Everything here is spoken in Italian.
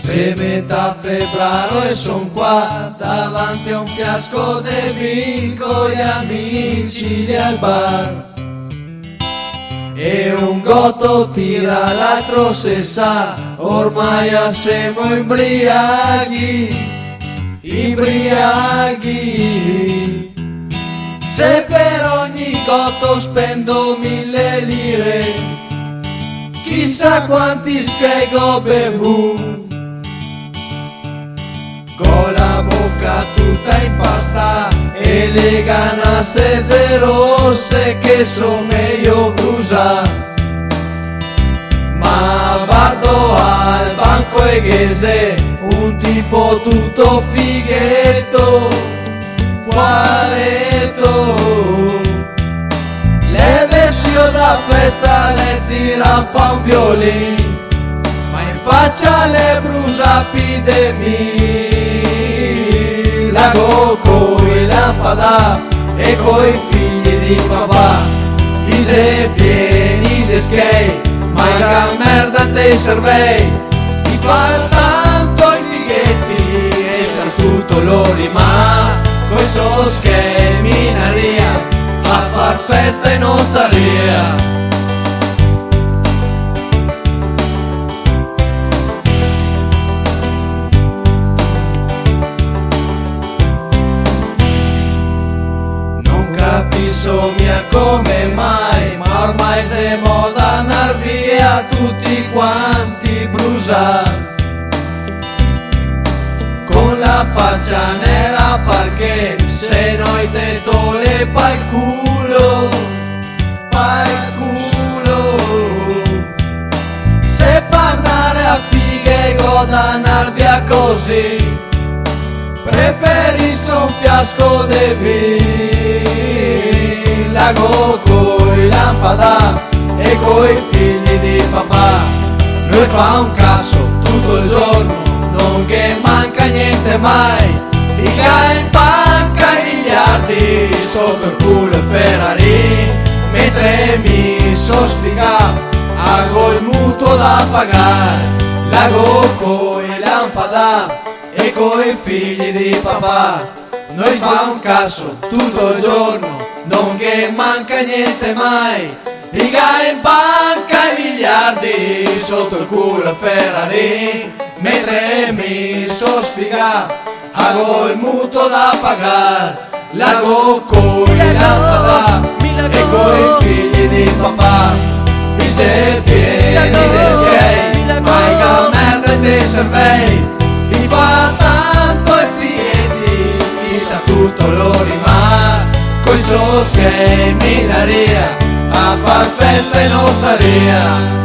Se metà febbraio e son qua davanti a un fiasco de vin con gli amici lì al bar, e un gotto tira l'altro se sa, ormai siamo imbriaghi. Se per ogni gotto spendo 1000 lire, chissà quanti skeg ho bevuto. Con la bocca tutta in pasta e le ganasese rosse che sono meglio brusa, ma vado al banco eghese, un tipo tutto fighetto, qualetto, le vestio da festa, le tira fa un violin, ma in faccia le brusa pidemi. Lago coi lampada e coi figli di papà, ise pieni di skate, ma che merda te servei, ti fa tanto i fighetti e sa tutto l'ori, ma coi so schemi in aria a far festa in osteria. Capisco mia come mai, ma ormai siamo da andar via tutti quanti brusa, con la faccia nera perché se noi te tole pa'l culo, se parlare a fighe godanar via così, preferisco un fiasco de vin, lago coi lampada e coi figli di papà, noi fa un cazzo tutto il giorno, non che manca niente mai, mica in banca miliardi, sotto il culo e Ferrari, mentre mi so sfiga, hago il mutuo da pagare, lago coi lampada e coi figli di papà, noi fa un cazzo tutto il giorno, non che manca niente mai, mica in banca i miliardi, sotto il culo e Ferrari, mentre mi so sfiga, hago il mutuo da pagare, lago coi lampada e coi figli di papà, mise pieni di skate, ma che merda te servei, ti fa tanto i fighetti, chissà tutto l'ori, ma coi so schemi in aria a far festa in osteria.